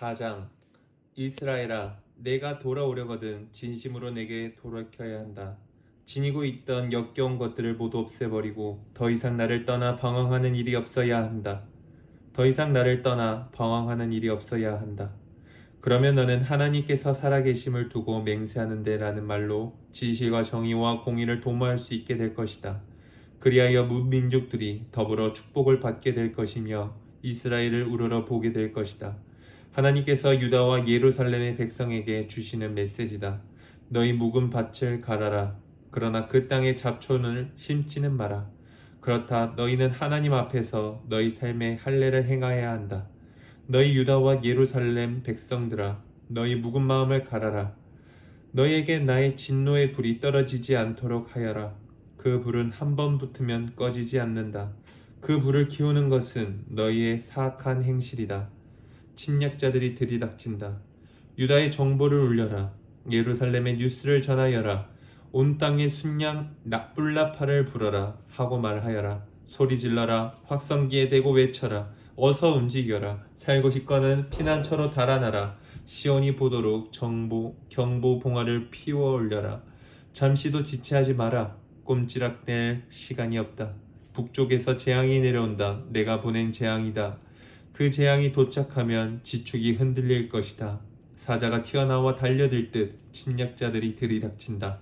4장. 이스라엘아, 내가 돌아오려거든 진심으로 내게 돌이켜야 한다. 지니고 있던 역겨운 것들을 모두 없애버리고 더 이상 나를 떠나 방황하는 일이 없어야 한다. 더 이상 나를 떠나 방황하는 일이 없어야 한다. 그러면 너는 하나님께서 살아계심을 두고 맹세하는데 라는 말로 진실과 정의와 공의를 도모할 수 있게 될 것이다. 그리하여 문민족들이 더불어 축복을 받게 될 것이며 이스라엘을 우러러 보게 될 것이다. 하나님께서 유다와 예루살렘의 백성에게 주시는 메시지다. 너희 묵은 밭을 갈아라. 그러나 그 땅에 잡초를 심지는 마라. 그렇다 너희는 하나님 앞에서 너희 삶의 할례를 행하여야 한다. 너희 유다와 예루살렘 백성들아, 너희 묵은 마음을 갈아라. 너희에게 나의 진노의 불이 떨어지지 않도록 하여라. 그 불은 한 번 붙으면 꺼지지 않는다. 그 불을 키우는 것은 너희의 사악한 행실이다. 침략자들이 들이닥친다. 유다의 정보를 울려라. 예루살렘의 뉴스를 전하여라. 온 땅에 순양 뿔나팔을 불어라 하고 말하여라. 소리질러라. 확성기에 대고 외쳐라. 어서 움직여라. 살고 싶거든 피난처로 달아나라. 시온이 보도록 경보 봉화를 피워 올려라. 잠시도 지체하지 마라. 꼼지락댈 시간이 없다. 북쪽에서 재앙이 내려온다. 내가 보낸 재앙이다. 그 재앙이 도착하면 지축이 흔들릴 것이다. 사자가 튀어나와 달려들 듯 침략자들이 들이닥친다.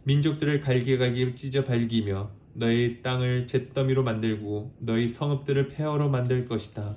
민족들을 갈기갈기 찢어 발기며 너희 땅을 잿더미로 만들고 너희 성읍들을 폐허로 만들 것이다.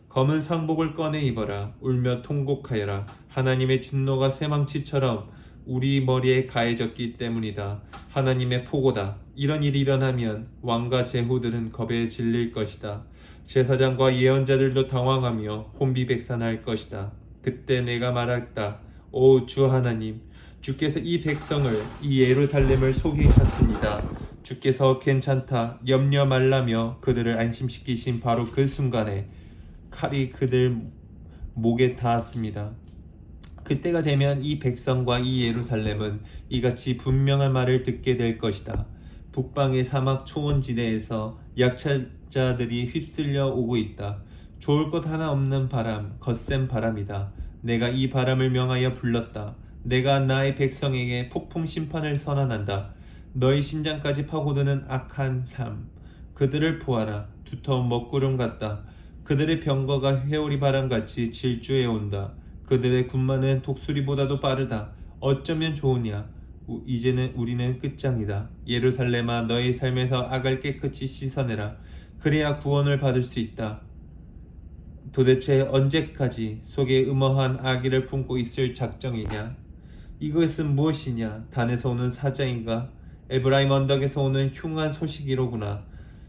검은 상복을 꺼내 입어라. 울며 통곡하여라. 하나님의 진노가 쇠망치처럼 우리 머리에 가해졌기 때문이다. 하나님의 포고다. 이런 일이 일어나면 왕과 제후들은 겁에 질릴 것이다. 제사장과 예언자들도 당황하며 혼비백산할 것이다. 그때 내가 말했다. 오 주 하나님, 주께서 이 백성을, 이 예루살렘을 속이셨습니다. 주께서 괜찮다, 염려 말라며 그들을 안심시키신 바로 그 순간에 칼이 그들 목에 닿았습니다. 그때가 되면 이 백성과 이 예루살렘은 이같이 분명한 말을 듣게 될 것이다. 북방의 사막 초원지대에서 약탈자들이 휩쓸려 오고 있다. 좋을 것 하나 없는 바람, 거센 바람이다. 내가 이 바람을 명하여 불렀다. 내가 나의 백성에게 폭풍 심판을 선언한다. 너희 심장까지 파고드는 악한 삶, 그들을 보아라. 두터운 먹구름 같다. 그들의 병거가 회오리 바람같이 질주해 온다. 그들의 군마는 독수리보다도 빠르다. 어쩌면 좋으냐. 이제는 우리는 끝장이다. 예루살렘아, 너희 삶에서 악을 깨끗이 씻어내라. 그래야 구원을 받을 수 있다. 도대체 언제까지 속에 음험한 악의를 품고 있을 작정이냐? 이것은 무엇이냐? 단에서 오는 사자인가? 에브라임 언덕에서 오는 흉한 소식이로구나.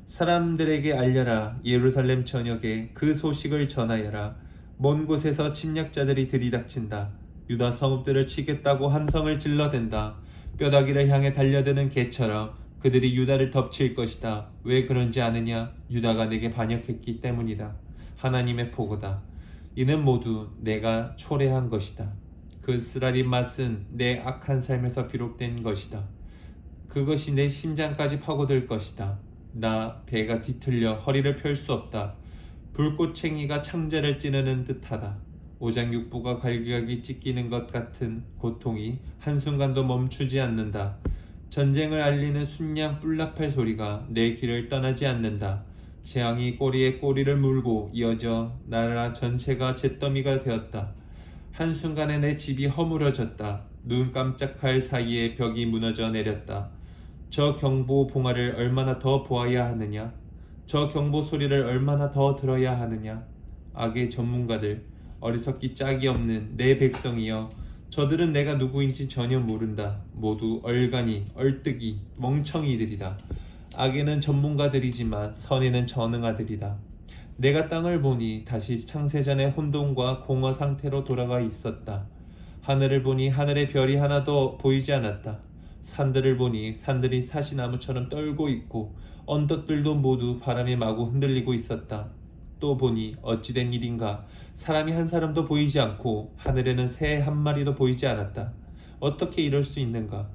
사람들에게 알려라. 예루살렘 전역에 그 소식을 전하여라. 먼 곳에서 침략자들이 들이닥친다. 유다 성읍들을 치겠다고 함성을 질러댄다. 뼈다귀를 향해 달려드는 개처럼 그들이 유다를 덮칠 것이다. 왜 그런지 아느냐? 유다가 내게 반역했기 때문이다. 하나님의 포고다. 이는 모두 내가 초래한 것이다. 그 쓰라린 맛은 내 악한 삶에서 비롯된 것이다. 그것이 내 심장까지 파고들 것이다. 나 배가 뒤틀려 허리를 펼 수 없다. 불꽃챙이가 창자를 찌르는 듯하다. 오장육부가 갈기갈기 찢기는 것 같은 고통이 한순간도 멈추지 않는다. 전쟁을 알리는 순양 뿔나팔 소리가 내 귀를 떠나지 않는다. 재앙이 꼬리에 꼬리를 물고 이어져 나라 전체가 잿더미가 되었다. 한순간에 내 집이 허물어졌다. 눈 깜짝할 사이에 벽이 무너져 내렸다. 저 경보 봉화를 얼마나 더 보아야 하느냐? 저 경보 소리를 얼마나 더 들어야 하느냐? 악의 전문가들, 어리석기 짝이 없는 내 백성이여, 저들은 내가 누구인지 전혀 모른다. 모두 얼간이, 얼뜨기, 멍청이들이다. 악에는 전문가들이지만 선에는 전능아들이다. 내가 땅을 보니 다시 창세전의 혼돈과 공허 상태로 돌아가 있었다. 하늘을 보니 하늘의 별이 하나도 보이지 않았다. 산들을 보니 산들이 사시나무처럼 떨고 있고 언덕들도 모두 바람에 마구 흔들리고 있었다. 또 보니 어찌된 일인가. 사람이 한 사람도 보이지 않고 하늘에는 새 한 마리도 보이지 않았다. 어떻게 이럴 수 있는가.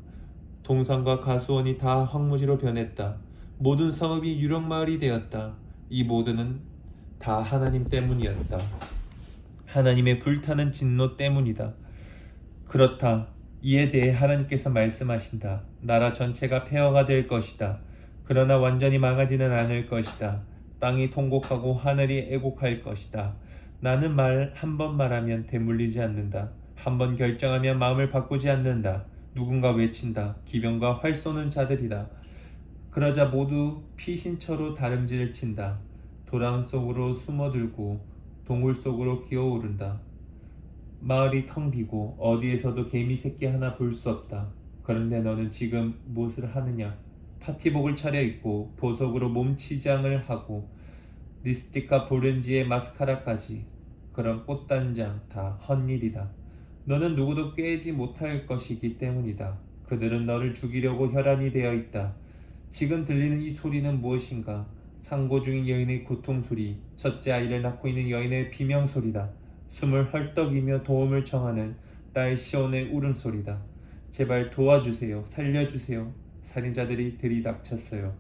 동산과 가수원이 다 황무지로 변했다. 모든 성읍이 유령마을이 되었다. 이 모두는 다 하나님 때문이었다. 하나님의 불타는 진노 때문이다. 그렇다. 이에 대해 하나님께서 말씀하신다. 나라 전체가 폐허가 될 것이다. 그러나 완전히 망하지는 않을 것이다. 땅이 통곡하고 하늘이 애곡할 것이다. 나는 한 번 말하면 되물리지 않는다. 한 번 결정하면 마음을 바꾸지 않는다. 누군가 외친다. 기병과 활 쏘는 자들이다. 그러자 모두 피신처로 다름질을 친다. 도랑 속으로 숨어들고 동굴 속으로 기어오른다. 마을이 텅 비고 어디에서도 개미 새끼 하나 볼 수 없다. 그런데 너는 지금 무엇을 하느냐? 파티복을 차려입고 보석으로 몸치장을 하고 립스틱과 브론즈에 마스카라까지. 그런 꽃단장 다 헛일이다. 너는 누구도 꿰지 못할 것이기 때문이다. 그들은 너를 죽이려고 혈안이 되어 있다. 지금 들리는 이 소리는 무엇인가? 상고 중인 여인의 고통소리, 첫째 아이를 낳고 있는 여인의 비명소리다. 숨을 헐떡이며 도움을 청하는 딸 시온의 울음소리다. 제발 도와주세요. 살려주세요. 살인자들이 들이닥쳤어요.